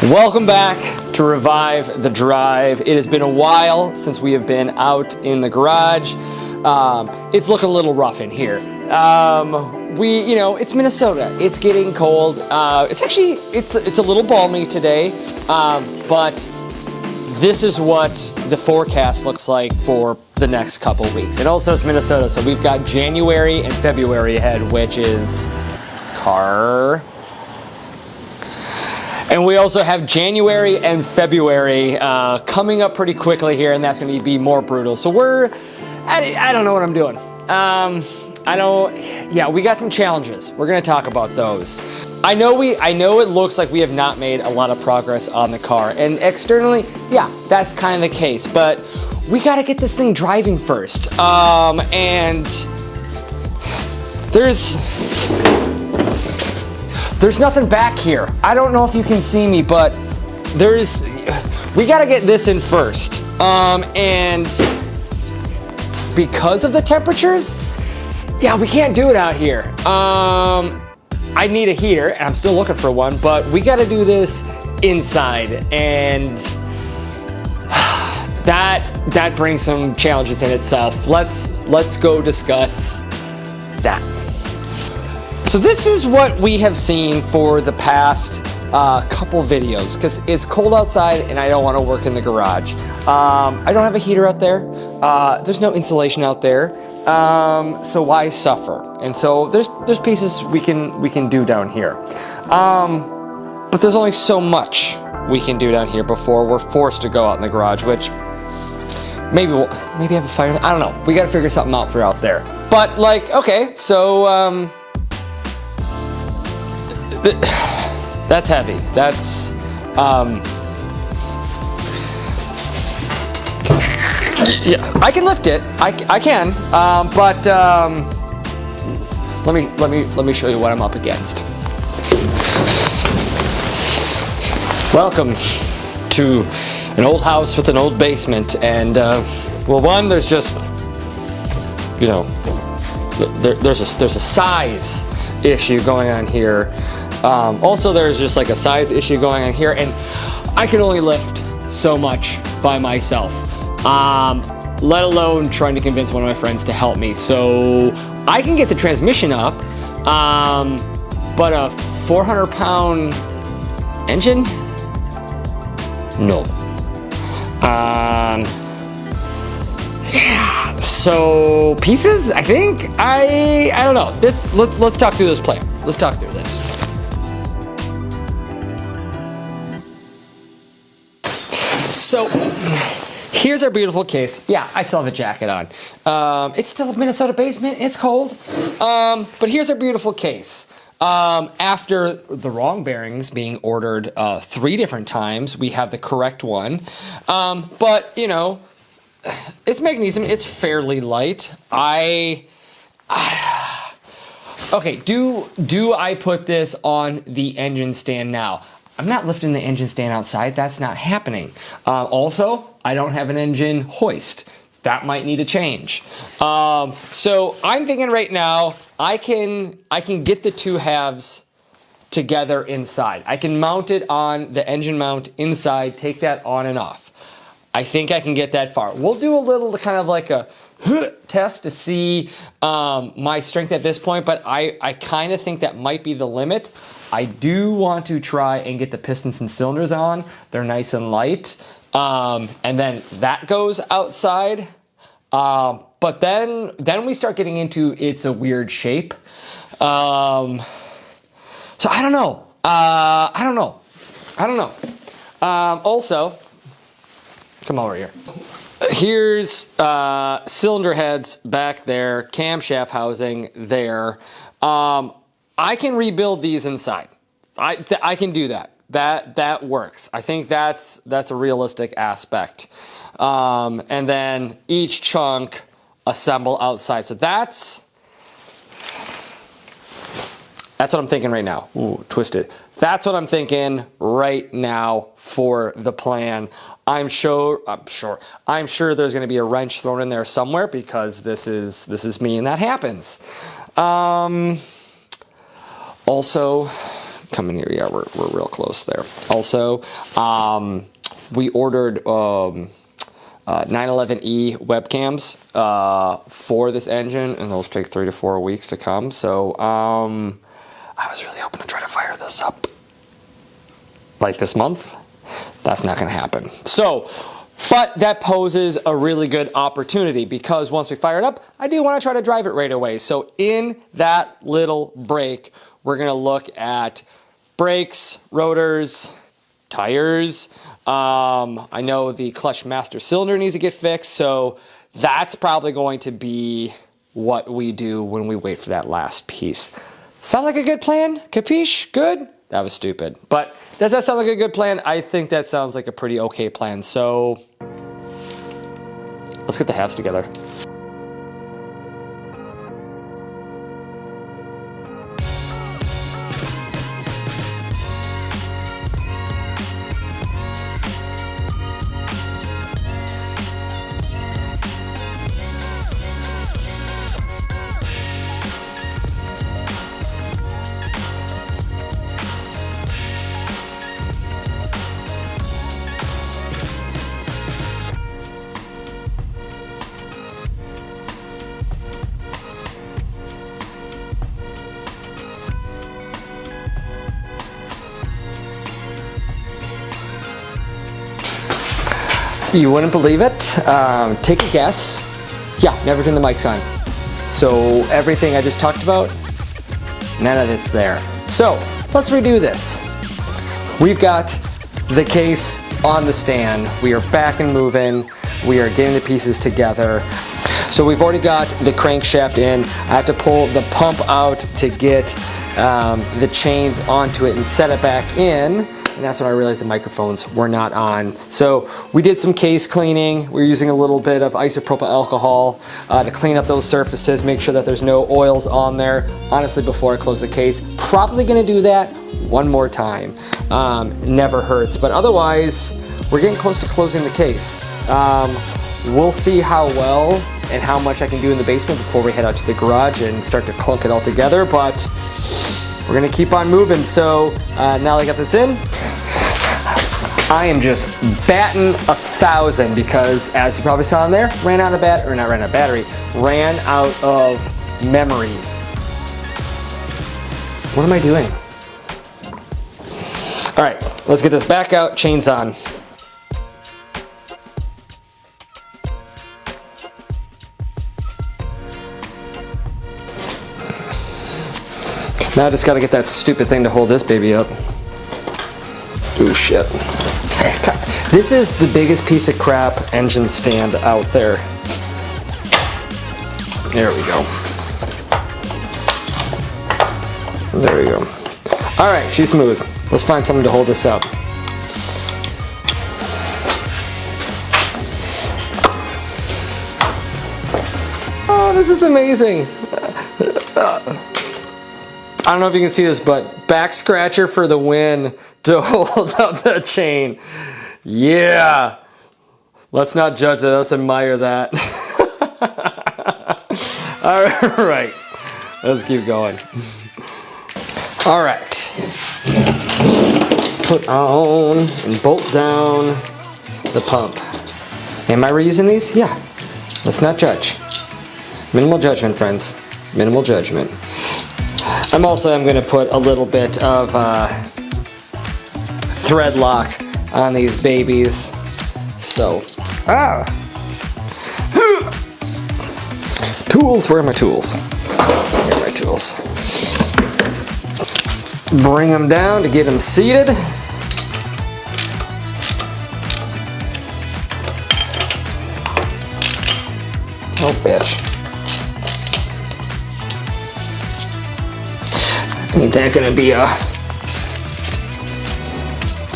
Welcome back to Revive the Drive. It has been a while since we have been out in the garage. It's looking a little rough in here. It's Minnesota. It's getting cold. It's a little balmy today, but this is what the forecast looks like for the next couple weeks. And also it's Minnesota, so we've got January and February ahead, which is car. And we also have January and February coming up pretty quickly here, and that's going to be more brutal. So I don't know what I'm doing. We got some challenges. We're going to talk about those. I know it looks like we have not made a lot of progress on the car, and externally, yeah, that's kind of the case. But we got to get this thing driving first. And there's nothing back here. I don't know if you can see me, but we gotta get this in first. And because of the temperatures, yeah, we can't do it out here. I need a heater, and I'm still looking for one, but we gotta do this inside, and that brings some challenges in itself. Let's go discuss that. So this is what we have seen for the past couple videos, because it's cold outside and I don't want to work in the garage. I don't have a heater out there. There's no insulation out there. So why suffer? And so there's pieces we can do down here. But there's only so much we can do down here before we're forced to go out in the garage, which maybe have a fire. I don't know. We got to figure something out for out there. But okay, so that's heavy. That's yeah, I can lift it. I can, but let me show you what I'm up against. Welcome to an old house with an old basement, and well, there's just there's a size issue going on here. Also, there's just a size issue going on here, and I can only lift so much by myself, let alone trying to convince one of my friends to help me. So I can get the transmission up, but a 400-pound engine? No. Yeah. So pieces? I think I don't know. Let's talk through this plan. Let's talk through this. So here's our beautiful case. Yeah, I still have a jacket on. It's still a Minnesota basement. It's cold. But here's our beautiful case. After the wrong bearings being ordered 3 different times, we have the correct one. But it's magnesium. It's fairly light. Okay, do I put this on the engine stand now? I'm not lifting the engine stand outside. That's not happening. Also, I don't have an engine hoist. That might need a change. So I'm thinking right now, I can get the 2 halves together inside. I can mount it on the engine mount inside, take that on and off. I think I can get that far. We'll do a little kind of like a test to see my strength at this point, but I kind of think that might be the limit. I do want to try and get the pistons and cylinders on. They're nice and light. And then that goes outside. But then we start getting into it's a weird shape. So I don't know. Also, come over here. Here's cylinder heads back there, camshaft housing there. I can rebuild these inside. I can do that. That works. I think that's a realistic aspect. And then each chunk assemble outside. So that's what I'm thinking right now. Ooh, twisted. That's what I'm thinking right now for the plan. I'm sure there's going to be a wrench thrown in there somewhere, because this is me and that happens. Also, coming here. Yeah, we're real close there. Also, we ordered 911E webcams for this engine, and those take 3 to 4 weeks to come. So I was really hoping to try to fire this up like this month. That's not going to happen. So, but that poses a really good opportunity, because once we fire it up, I do want to try to drive it right away. So in that little break, we're going to look at brakes, rotors, tires. I know the clutch master cylinder needs to get fixed, so that's probably going to be what we do when we wait for that last piece. Sound like a good plan? Capiche? Good? That was stupid. But does that sound like a good plan? I think that sounds like a pretty okay plan. So let's get the halves together. You wouldn't believe it. Take a guess. Yeah, never turn the mics on. So everything I just talked about, none of it's there. So let's redo this. We've got the case on the stand. We are back and moving. We are getting the pieces together. So we've already got the crankshaft in. I have to pull the pump out to get the chains onto it and set it back in. And that's when I realized the microphones were not on. So we did some case cleaning. We're using a little bit of isopropyl alcohol to clean up those surfaces, make sure that there's no oils on there. Honestly, before I close the case, probably gonna do that one more time. Never hurts, but otherwise, we're getting close to closing the case. We'll see how well and how much I can do in the basement before we head out to the garage and start to clunk it all together, but we're gonna keep on moving. So now I got this in, I am just batting 1,000 because, as you probably saw in there, ran out of battery, ran out of memory. What am I doing? All right, let's get this back out, chains on. Now I just gotta get that stupid thing to hold this baby up. Oh shit. God, this is the biggest piece of crap engine stand out there. There we go. There we go. All right, she's smooth. Let's find something to hold this up. Oh, this is amazing. I don't know if you can see this, but back scratcher for the win to hold up the chain. Yeah. Let's not judge that. Let's admire that. All right. Let's keep going. All right. Let's put on and bolt down the pump. Am I reusing these? Yeah. Let's not judge. Minimal judgment, friends. Minimal judgment. I'm going to put a little bit of thread lock on these babies. So, tools, where are my tools? Here are my tools. Bring them down to get them seated. Oh, bitch. Ain't that gonna be a...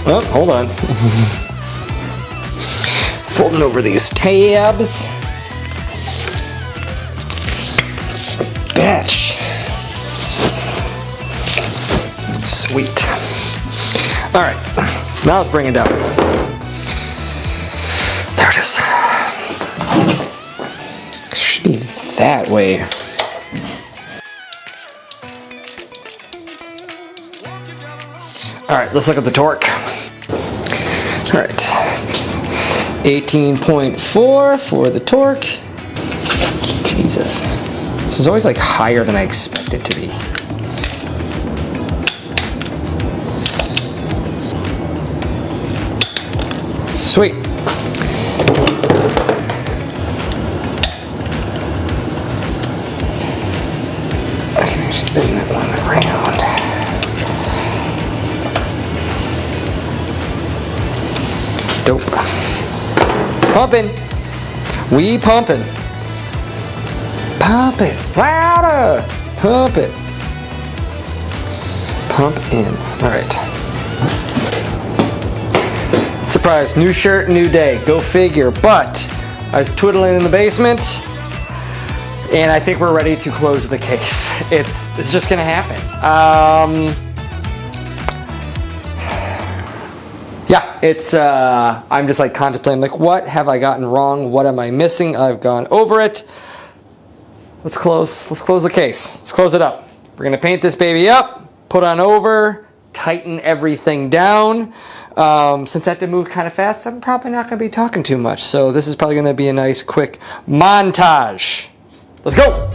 Oh, hold on. Folding over these tabs. Bitch. Sweet. All right, now let's bring it down. There it is. Should be that way. All right, let's look at the torque. All right, 18.4 for the torque. Jesus, this is always like higher than I expect it to be. Sweet. I can actually bend that one around. Dope. Pumping. We pumping. Pump it. Louder. Pump it. Pump in. All right. Surprise, new shirt, new day. Go figure. But I was twiddling in the basement, and I think we're ready to close the case. It's just gonna happen. Yeah, it's I'm just like contemplating, like, what have I gotten wrong? What am I missing? I've gone over it. Let's close the case. Let's close it up. We're gonna paint this baby up, put on over, tighten everything down. Since I have to move kind of fast, I'm probably not gonna be talking too much. So this is probably gonna be a nice quick montage. Let's go.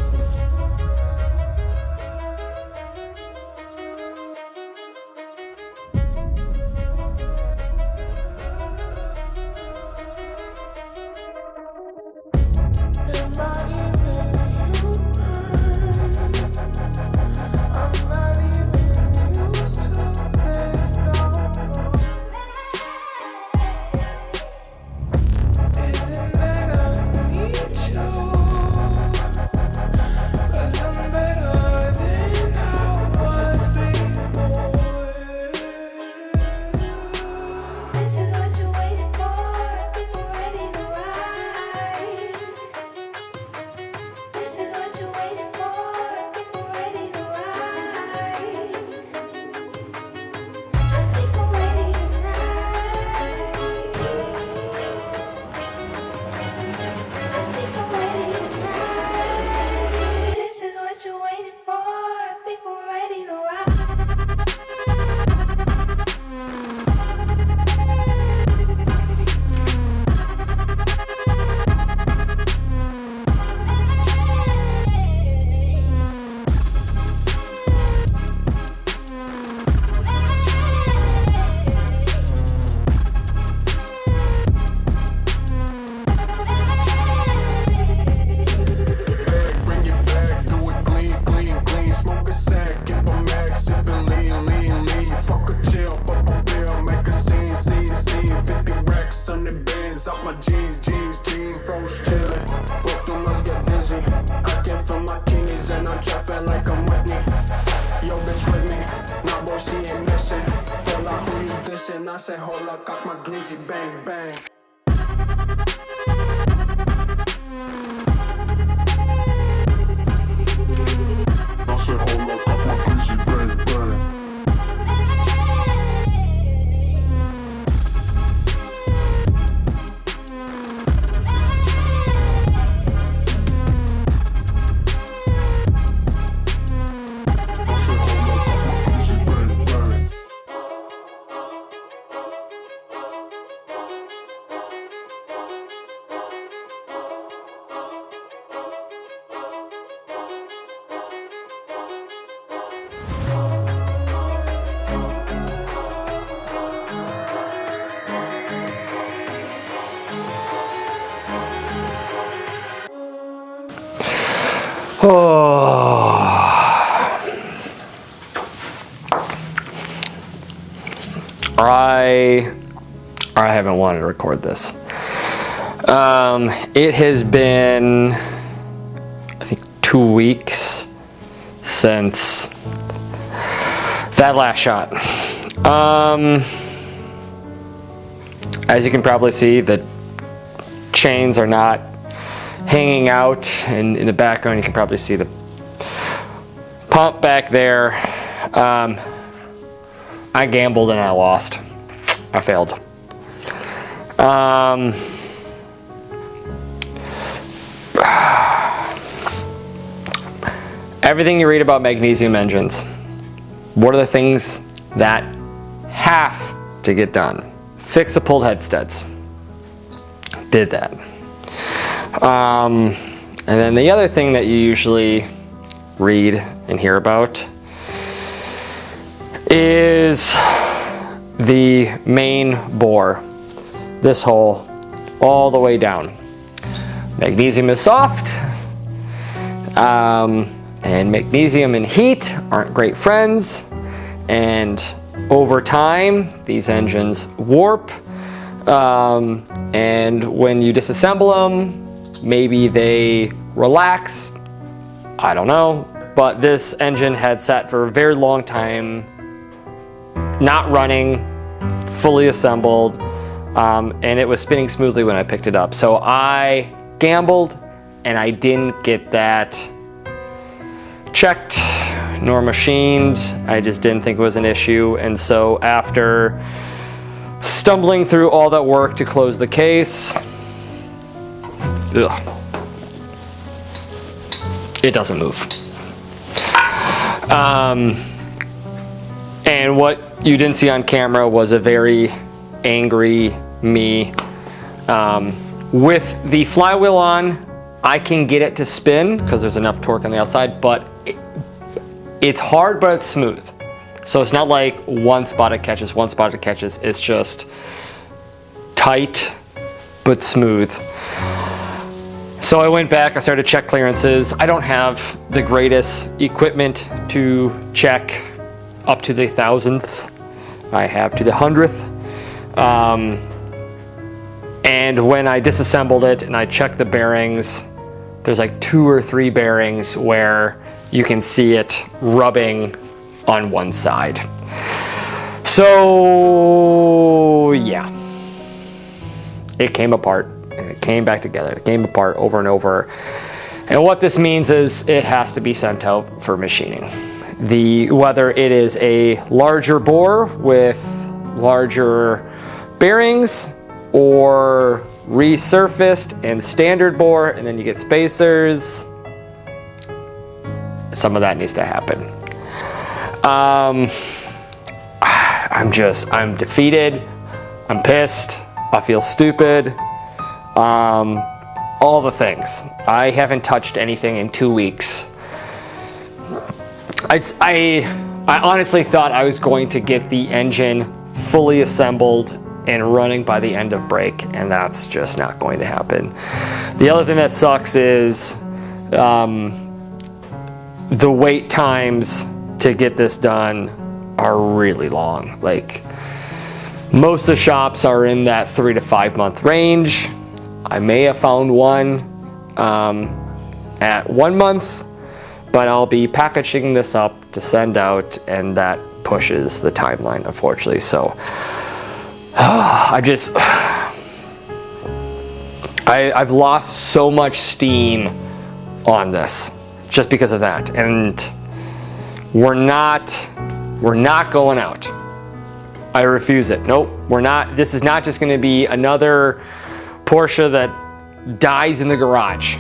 I say hold up, cock my glizzy, bang bang. I say hold up, cock my glizzy, bang bang. Oh. I haven't wanted to record this. It has been, I think, 2 weeks since that last shot. As you can probably see, the chains are not hanging out, and in the background you can probably see the pump back there. I gambled and I lost. I failed. Everything you read about magnesium engines, what are the things that have to get done. Fix the pulled head studs. Did that. And then the other thing that you usually read and hear about is the main bore. This hole all the way down. Magnesium is soft, and magnesium and heat aren't great friends, and over time these engines warp, and when you disassemble them, maybe they relax. I don't know, but this engine had sat for a very long time, not running, fully assembled, and it was spinning smoothly when I picked it up. So I gambled and I didn't get that checked nor machined. I just didn't think it was an issue, and so after stumbling through all that work to close the case, it doesn't move. And what you didn't see on camera was a very angry me. With the flywheel on, I can get it to spin because there's enough torque on the outside, but it's hard, but it's smooth. So it's not like one spot it catches, one spot it catches. It's just tight, but smooth. So I went back, I started to check clearances. I don't have the greatest equipment to check up to the 1,000th. I have to the 100th. And when I disassembled it and I checked the bearings, there's like 2 or 3 bearings where you can see it rubbing on one side. So yeah, it came apart and it came back together. It came apart over and over. And what this means is it has to be sent out for machining. Whether it is a larger bore with larger bearings or resurfaced and standard bore, and then you get spacers, some of that needs to happen. I'm defeated, I'm pissed, I feel stupid, all the things. I haven't touched anything in 2 weeks. I honestly thought I was going to get the engine fully assembled and running by the end of break, and that's just not going to happen. The other thing that sucks is the wait times to get this done are really long. Like, most of the shops are in that 3 to 5 month range. I may have found one at 1 month, but I'll be packaging this up to send out, and that pushes the timeline, unfortunately. So I've lost so much steam on this just because of that, and we're not going out. I refuse it. Nope, we're not. This is not just going to be another Porsche that dies in the garage.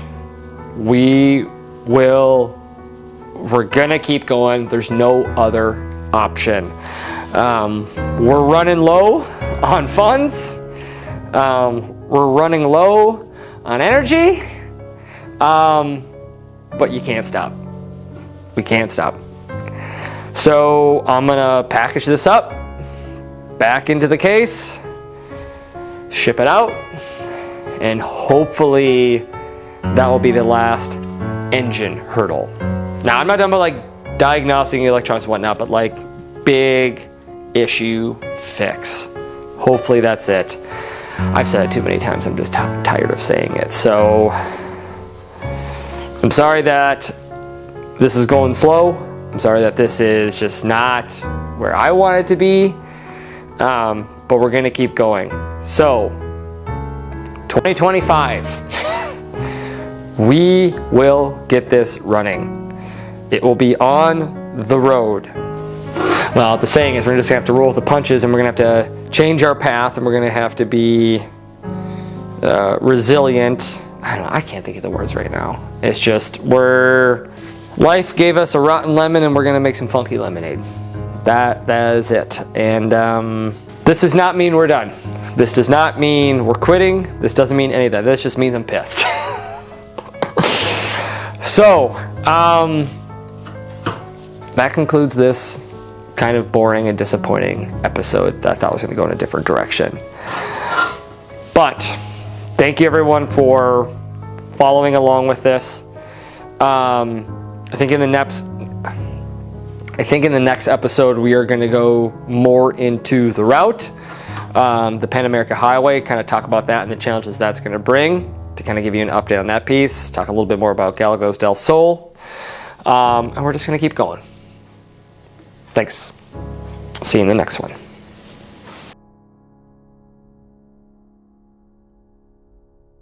We're gonna keep going. There's no other option. We're running low on funds. We're running low on energy. But you can't stop. We can't stop. So I'm gonna package this up, back into the case, ship it out, and hopefully that will be the last engine hurdle. Now, I'm not talking about like diagnosing electronics and whatnot, but like big issue fix. Hopefully that's it. I've said it too many times, I'm just tired of saying it. So I'm sorry that this is going slow. I'm sorry that this is just not where I want it to be, but we're gonna keep going. So 2025, we will get this running. It will be on the road. Well, the saying is we're just gonna have to roll with the punches, and we're gonna have to change our path, and we're gonna have to be resilient. I don't know, I can't think of the words right now. It's just life gave us a rotten lemon, and we're gonna make some funky lemonade. that is it. And this does not mean we're done. This does not mean we're quitting. This doesn't mean any of that. This just means I'm pissed. So, that concludes this kind of boring and disappointing episode that I thought was going to go in a different direction. But thank you everyone for following along with this. I think in the next episode we are going to go more into the route, the Pan America Highway, kind of talk about that and the challenges that's going to bring, to kind of give you an update on that piece, talk a little bit more about Galgos Del Sol, and we're just going to keep going. Thanks. See you in the next one.